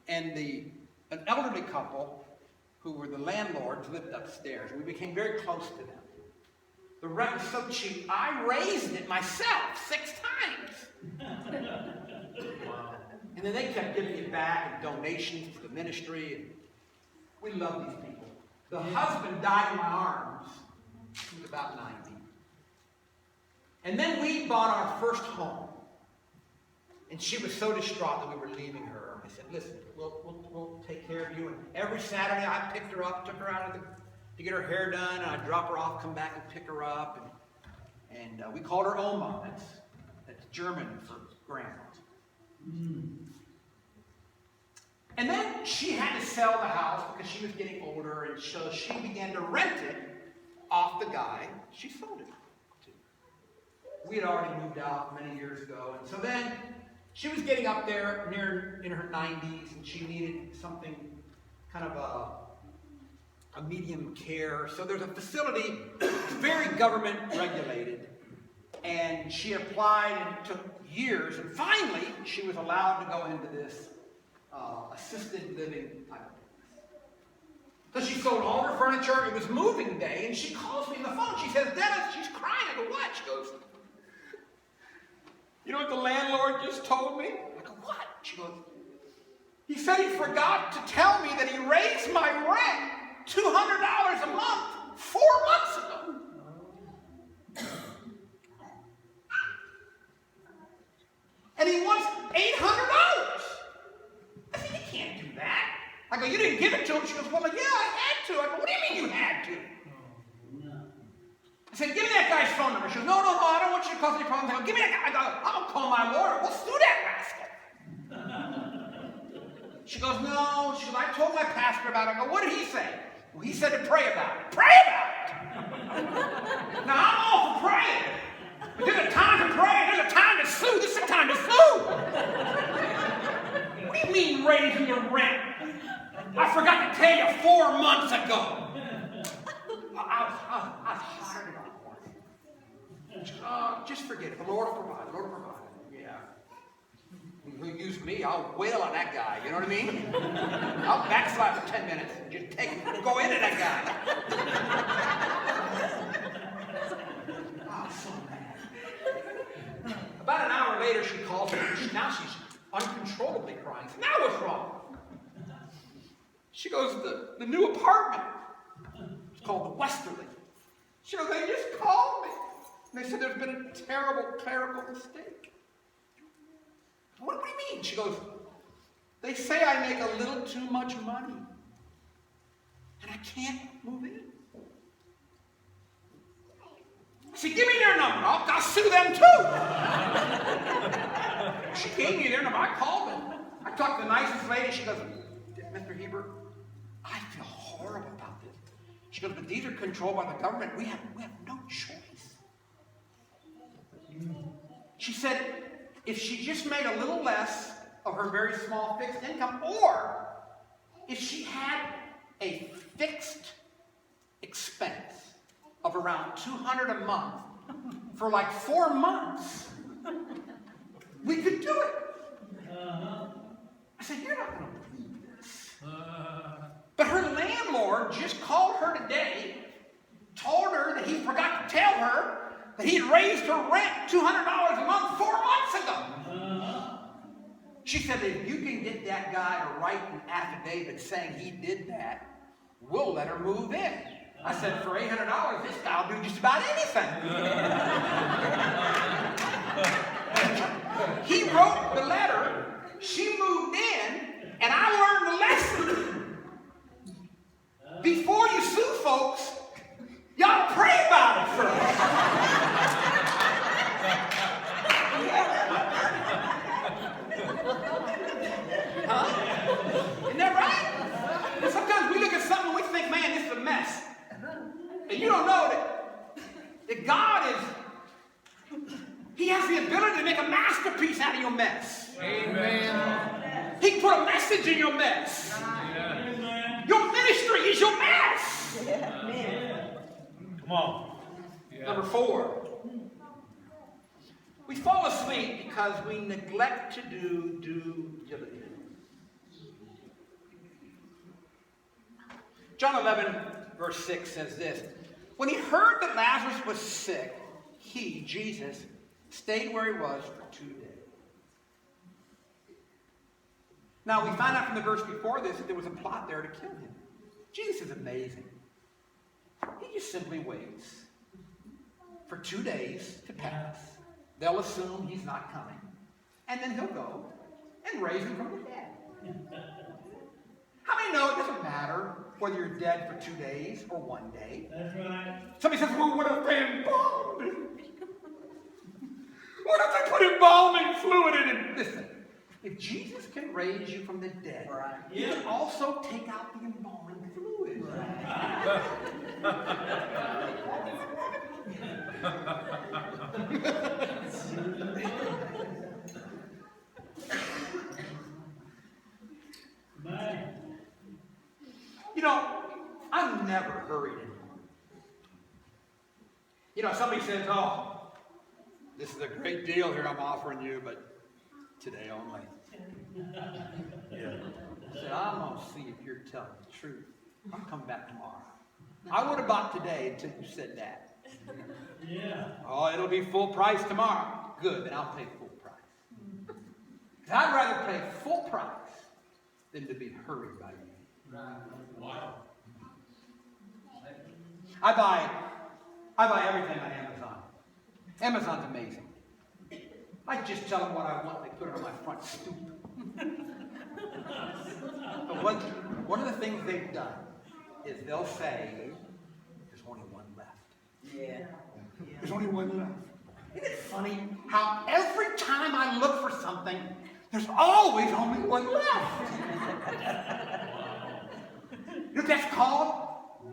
and an elderly couple who were the landlords lived upstairs. We became very close to them. The rent was so cheap, I raised it myself 6 times. Wow. And then they kept giving it back in donations to the ministry. And we love these people. The husband died in my arms. He was about 90. And then we bought our first home. And she was so distraught that we were leaving her. I said, listen, we'll take care of you. And every Saturday I picked her up, took her out to get her hair done, and I'd drop her off, come back and pick her up. And we called her Oma. That's German for grandma. And then she had to sell the house because she was getting older, and so she began to rent it off the guy she sold it to. We had already moved out many years ago, and so then she was getting up there in her 90s, and she needed something kind of a medium care. So there's a facility, very government regulated, and she applied, and it took years, and finally she was allowed to go into this assisted living type of thing. So she sold all her furniture. It was moving day, and she calls me on the phone. She says, Dennis, she's crying. I go, what? She goes, you know what the landlord just told me? I go, what? She goes, he said he forgot to tell me that he raised my rent $200 a month 4 months ago. And he wants $800. I said, you can't do that. I go, you didn't give it to him. She goes, well, yeah, I had to. I go, what do you mean you had to? I said, give me that guy's phone number. She goes, no, I don't want you to cause any problems. I go, give me that guy. I go, I'll call my lawyer. We'll sue that rascal. She goes, no. She goes, I told my pastor about it. I go, what did he say? Well, he said to pray about it. Pray about it. Now, I'm all for praying. But there's a time to pray. There's a time to sue. This is a time to sue. What do you mean raising your rent? I forgot to tell you 4 months ago. I was hard about it. Oh, just forget it. The Lord will provide. The Lord will provide. Yeah. He'll use me. I'll wail on that guy. You know what I mean? I'll backslide for 10 minutes and just go into that guy. Oh, so mad. About an hour later, she calls me. Now she's uncontrollably crying. Now what's wrong? She goes, the new apartment. It's called the Westerly. She goes, they just called me. And they said there's been a terrible clerical mistake. What do you mean? She goes, they say I make a little too much money. And I can't move in. I said, give me their number. I'll sue them too. She gave me their number. I called them. I talked to the nicest lady. She goes, Mr. Heber, I feel horrible about this. She goes, but these are controlled by the government. We have no choice. She said, if she just made a little less of her very small fixed income, or if she had a fixed expense of around $200 a month for like 4 months, we could do it. I said, you're not going to believe this. But her landlord just called her today, told her that he forgot to tell her that he had raised her rent $200 a month 4 months ago. She said, if you can get that guy to write an affidavit saying he did that, we'll let her move in. I said, for $800, this guy will do just about anything. He wrote the letter, she moved in, and I learned the lesson. Before you sue folks, y'all pray about it first. Huh? Isn't that right? And sometimes we look at something and we think, man, this is a mess. And you don't know that God He has the ability to make a masterpiece out of your mess. Amen. He can put a message in your mess. Yeah. Your ministry is your mess. Yeah. Come on. Yeah. Number 4. We fall asleep because we neglect to do due diligence. John 11, verse 6 says this. When he heard that Lazarus was sick, he, Jesus, stayed where he was for 2 days. Now, we find out from the verse before this that there was a plot there to kill him. Jesus is amazing. He just simply waits for 2 days to pass. They'll assume he's not coming. And then he'll go and raise him from the dead. How many know it doesn't matter whether you're dead for 2 days or 1 day? That's right. Somebody says, well, what if they embalmed him? What if they put embalming fluid in him? Listen, if Jesus can raise you from the dead, right, he can also take out the embalming fluid. Right. You know, I'm never hurried anymore. You know, somebody says, oh, this is a great deal here I'm offering you, but today only. Yeah. I said, I'm going to see if you're telling the truth. I'm coming back tomorrow. I would have bought today until you said that. Yeah. Oh, it'll be full price tomorrow. Good, then I'll pay full price. Because I'd rather pay full price than to be hurried by you. Wow. I buy everything on Amazon. Amazon's amazing. I just tell them what I want, they put it on my front stoop. But one of the things they've done is they'll say, there's only one left. Yeah. There's only one left. Isn't it funny how every time I look for something, there's always only one left? You know what that's called?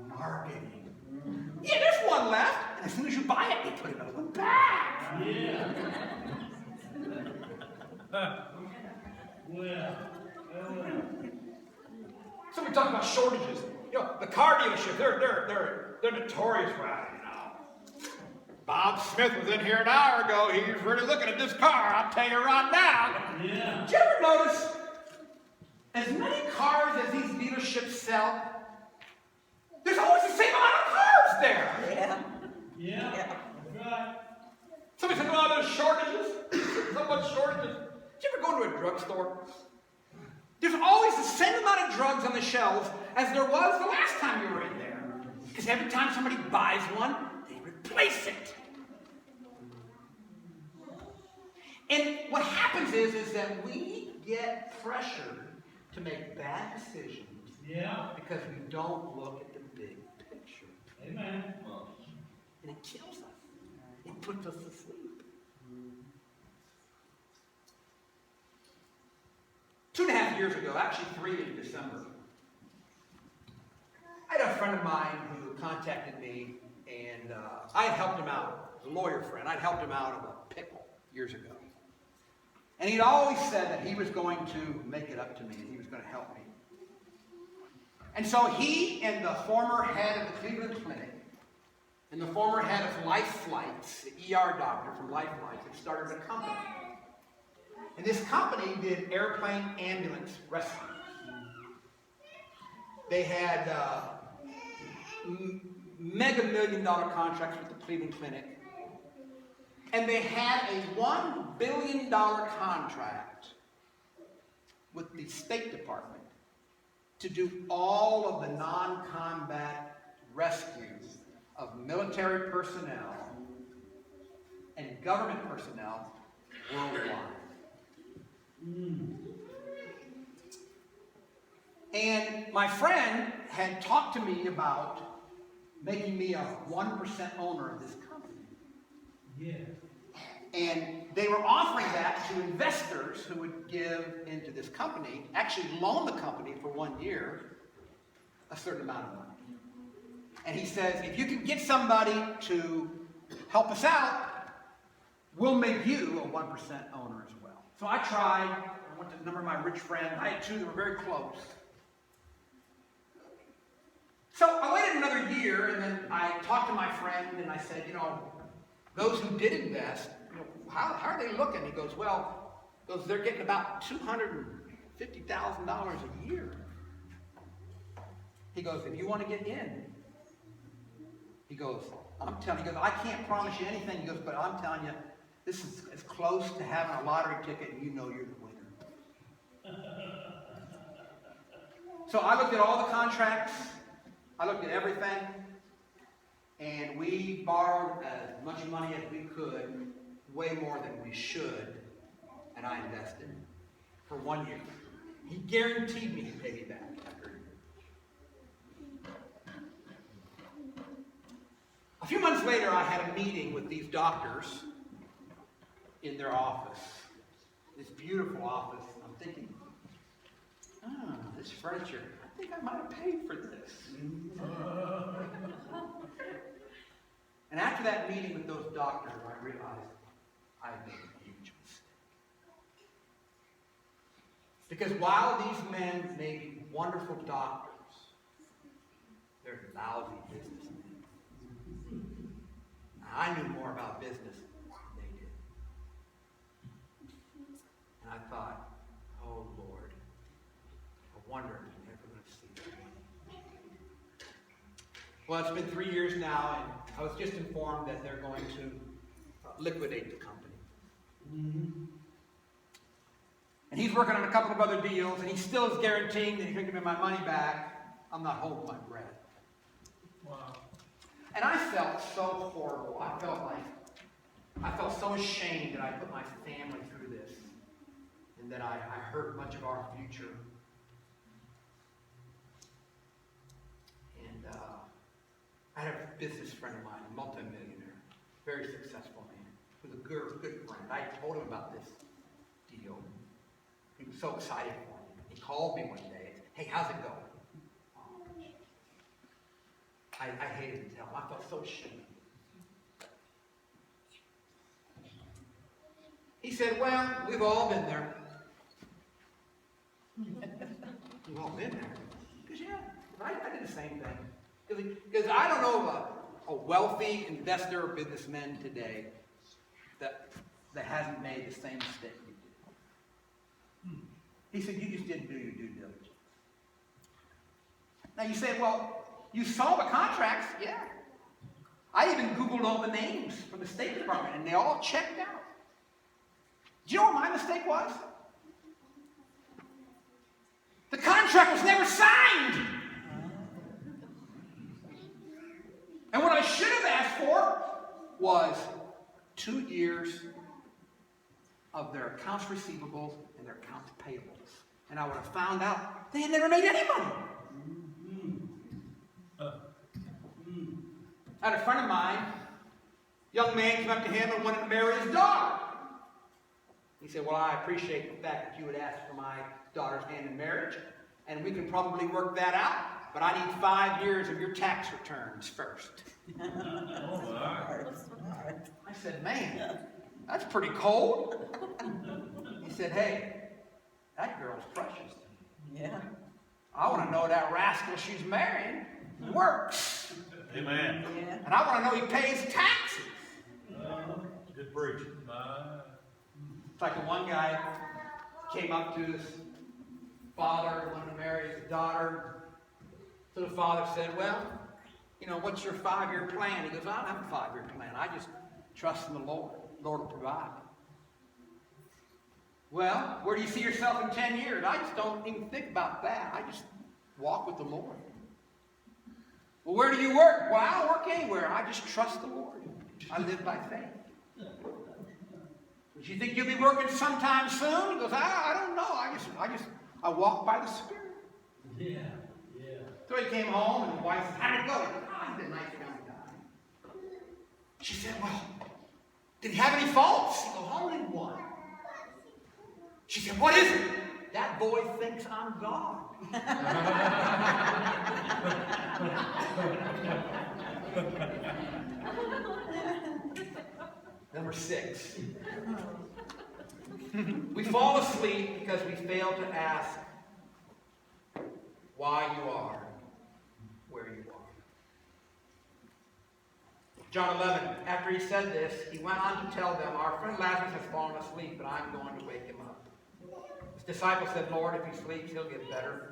Marketing. Yeah, there's one left, and as soon as you buy it, they put another one back. Yeah. Well. Somebody talking about shortages. You know, the car dealership, they're notorious for that, you know. Bob Smith was in here an hour ago. He's really looking at this car. I'll tell you right now. Yeah. Did you ever notice as many cars as these dealerships sell, there's always the same amount of cars there. Yeah. Yeah. That's right. Somebody said, well, there's shortages. So much shortages. Did you ever go to a drugstore? There's always the same amount of drugs on the shelves as there was the last time you were in there. Because every time somebody buys one, they replace it. And what happens is that we get pressured to make bad decisions. Yeah. Because we don't look at the big picture. Amen. And it kills us. It puts us to sleep. Two and a half years ago, actually 3 in December, I had a friend of mine who contacted me, and I had helped him out. A lawyer friend. I'd helped him out of a pickle years ago. And he'd always said that he was going to make it up to me, and he was going to help me. And so he and the former head of the Cleveland Clinic and the former head of Life Flights, the ER doctor from Life Flights, had started a company. And this company did airplane ambulance rescues. They had mega $1 million contracts with the Cleveland Clinic. And they had a $1 billion contract with the State Department to do all of the non-combat rescues of military personnel and government personnel worldwide. And my friend had talked to me about making me a 1% owner of this company. Yeah. And they were offering that to investors who would give into this company, actually loan the company for 1 year, a certain amount of money. And he says, if you can get somebody to help us out, we'll make you a 1% owner as well. So I tried. I went to a number of my rich friends. I had two that were very close. So I waited another year, and then I talked to my friend, and I said, you know, those who did invest, you know, how are they looking? He goes, well, they're getting about $250,000 a year. He goes, if you want to get in, he goes, I can't promise you anything. He goes, but I'm telling you, this is as close to having a lottery ticket and you know you're the winner. So I looked at all the contracts. I looked at everything. And we borrowed as much money as we could, way more than we should. And I invested for 1 year. He guaranteed me he'd pay me back after a year. A few months later, I had a meeting with these doctors in their office. This beautiful office. I'm thinking, this furniture, I think I might have paid for this. And after that meeting with those doctors, I realized I made a huge mistake. Because while these men may be wonderful doctors, they're lousy businessmen. I knew more about business than they did. And I thought, oh Lord, I wonder if I'm ever going to see that money. Well, it's been 3 years now, and I was just informed that they're going to liquidate the company. Mm-hmm. And he's working on a couple of other deals, and he still is guaranteeing that he's going to give me my money back. I'm not holding my breath. Wow. And I felt so horrible. I felt so ashamed that I put my family through this, and that I hurt much of our future. And I had a business friend of mine, a multimillionaire, very successful man, who was a good friend. I told him about this deal. He was so excited for me. He called me one day. Hey, how's it going? I hated to tell him. I felt so ashamed. He said, well, we've all been there. We've all been there. Because, yeah, I did the same thing. Because I don't know of a wealthy investor or businessman today that hasn't made the same mistake you did. He said, you just didn't do your due diligence. Now you say, well, you saw the contracts. Yeah. I even Googled all the names from the State Department, and they all checked out. Do you know what my mistake was? The contract was never signed. And what I should have asked for was 2 years of their accounts receivables and their accounts payables. And I would have found out they had never made any money. I had a friend of mine, young man came up to him and wanted to marry his daughter. He said, well, I appreciate the fact that you would ask for my daughter's hand in marriage, and we can probably work that out, but I need 5 years of your tax returns first. I said, man, that's pretty cold. He said, hey, that girl's precious to me. Yeah. I want to know that rascal she's marrying works. Amen. Yeah. And I want to know he pays taxes. Good preaching. It's like the one guy came up to his father, wanted to marry his daughter. So the father said, well, you know, what's your 5-year plan? He goes, I don't have a 5-year plan. I just trust in the Lord. The Lord will provide. Well, where do you see yourself in 10 years? I just don't even think about that. I just walk with the Lord. Well, where do you work? Well, I don't work anywhere. I just trust the Lord. I live by faith. Do you think you'll be working sometime soon? He goes, I don't know. I walk by the Spirit. Yeah. So he came home, and his wife said, how'd it go? He said, he's a nice young guy. She said, well, did he have any faults? He goes, only one. She said, what is it? That boy thinks I'm God. Number 6. We fall asleep because we fail to ask why you are where you are. John 11, after he said this, he went on to tell them, our friend Lazarus has fallen asleep, but I'm going to wake him up. His disciples said, Lord, if he sleeps, he'll get better.